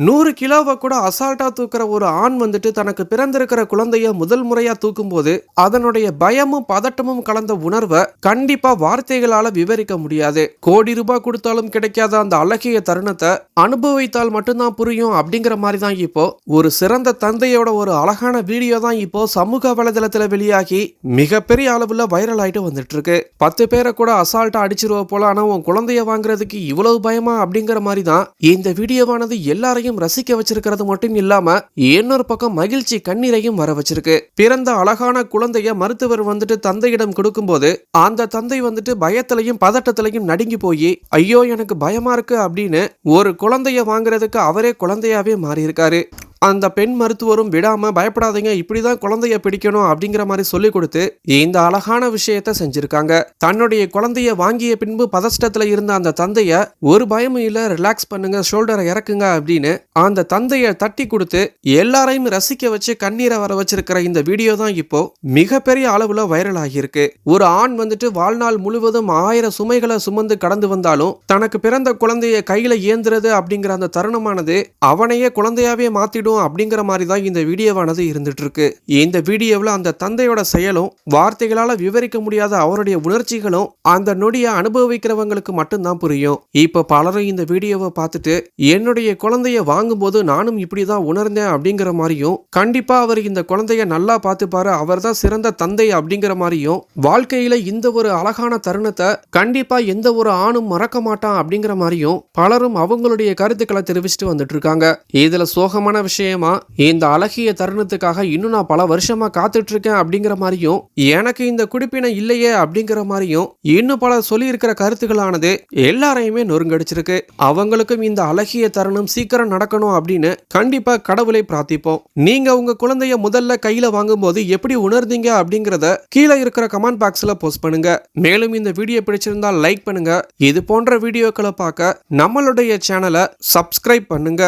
100 கிலோவை கூட அசால்ட்டா தூக்குற ஒரு ஆண் வந்துட்டு தனக்கு பிறந்திருக்கிற குழந்தைய முதல் முறையா தூக்கும் போது அதனுடைய பயமும் பதட்டமும் கலந்த உணர்வை கண்டிப்பா வார்த்தைகளால விவரிக்க முடியாது. கோடி ரூபாய் கொடுத்தாலும் கிடைக்காத அந்த அழகிய தருணத்தை அனுபவித்தால் மட்டும்தான் புரியும் அப்படிங்கிற மாதிரி தான் இப்போ ஒரு சிறந்த தந்தையோட ஒரு அழகான வீடியோ தான் இப்போ சமூக வலைதளத்துல வெளியாகி மிகப்பெரிய அளவுல வைரல் ஆயிட்டு வந்துட்டு இருக்கு. 10 பேரை கூட அசால்ட்டா அடிச்சிருவ போல, ஆனா உன் குழந்தைய வாங்குறதுக்கு இவ்வளவு பயமா அப்படிங்கிற மாதிரி தான் இந்த வீடியோவானது எல்லாரையும் ரசிக்க வச்சிருக்கிறது மட்டும் இல்லாம இன்னொரு பக்கம் மகிழ்ச்சி கண்ணீரையும் வர வச்சிருக்கு. பிறந்த அழகான குழந்தைய மருத்துவர் வந்துட்டு தந்தையிடம் கொடுக்கும் போது அந்த தந்தை வந்துட்டு பயத்திலையும் பதட்டத்திலையும் நடுங்கி போய் ஐயோ எனக்கு பயமா இருக்கு அப்படின்னு ஒரு குழந்தைய வாங்குறதுக்கு அவரே குழந்தையாவே மாறி இருக்காரு. அந்த பெண் மருத்துவரும் விடாம பயப்படாதீங்க, இப்படிதான் குழந்தைய பிடிக்கணும் அப்படிங்கிற மாதிரி சொல்லி கொடுத்து இந்த அழகான விஷயத்த செஞ்சிருக்காங்க. தன்னுடைய குழந்தைய வாங்கிய பின்பு பதஷ்டத்துல இருந்த அந்த தந்தைய ஒரு பயமும் இல்ல, ரிலாக்ஸ் பண்ணுங்க, ஷோல்டரை இறக்குங்க அப்படின்னு அந்த தந்தைய தட்டி கொடுத்து எல்லாரையும் ரசிக்க வச்சு கண்ணீரை வர வச்சிருக்கிற இந்த வீடியோ தான் இப்போ மிகப்பெரிய அளவுல வைரல் ஆகியிருக்கு. ஒரு ஆண் வந்துட்டு வாழ்நாள் முழுவதும் 1000 சுமைகளை சுமந்து கடந்து வந்தாலும் தனக்கு பிறந்த குழந்தைய கையில ஏந்துறது அப்படிங்கிற அந்த தருணமானது அவனையே குழந்தையாவே மாத்திடும் அப்படிங்கிற மாதிரி தான் இந்த வீடியோவானது இருந்துட்டு இருக்கு. இந்த வீடியோவில் அந்த தந்தையோட செயலும் வார்த்தைகளால விவரிக்க முடியாத அவருடைய உணர்ச்சிகளும் அந்த நொடியை அனுபவிக்கிறவங்களுக்கு மட்டும்தான் புரியும். இப்ப பலரும் இந்த வீடியோவை பார்த்துட்டு என்னுடைய குழந்தைய வாங்கும்போது நானும் இப்படிதான் உணர்ந்தேன் அப்படிங்கிற மாதிரியும், கண்டிப்பா அவர் இந்த குழந்தைய நல்லா பார்த்துப்பாரு, அவர் தான் சிறந்த தந்தை அப்படிங்கிற மாதிரியும், வாழ்க்கையில இந்த ஒரு அழகான தருணத்தை கண்டிப்பா எந்த ஒரு ஆணும் மறக்க மாட்டான் அப்படிங்கிற மாதிரியும் பலரும் அவங்களுடைய கருத்துக்களை தெரிவிச்சுட்டு வந்துட்டு இருக்காங்க. இதுல சோகமான விஷயமா இந்த அழகிய தருணத்துக்காக இன்னும் நான் பல வருஷமா காத்துட்டு இருக்கேன் அப்படிங்கிற மாதிரியும், எனக்கு இந்த குடிப்பினை இல்லையே அப்படிங்கிற மாதிரியும் இன்னும் பல சொல்லி இருக்கிற கருத்துக்களானது எல்லாரையுமே நொறுங்கடிச்சிருக்கு. அவங்களுக்கும் இந்த அழகிய தருணம் சீக்கிரம் நடக்கணும் அப்படின்னு கண்டிப்பா கடவுளை பிரார்த்திப்போம். நீங்க உங்க குழந்தைய முதல்ல கையில வாங்கும் போது எப்படி உணர்ந்தீங்க அப்படிங்கறத கீழே இருக்கிற கமெண்ட் பாக்ஸ்ல போஸ்ட் பண்ணுங்க. மேலும் இந்த வீடியோ பிடிச்சிருந்தால் லைக் பண்ணுங்க. இது போன்ற வீடியோக்களை பார்க்க நம்மளுடைய சேனலை சப்ஸ்கிரைப் பண்ணுங்க.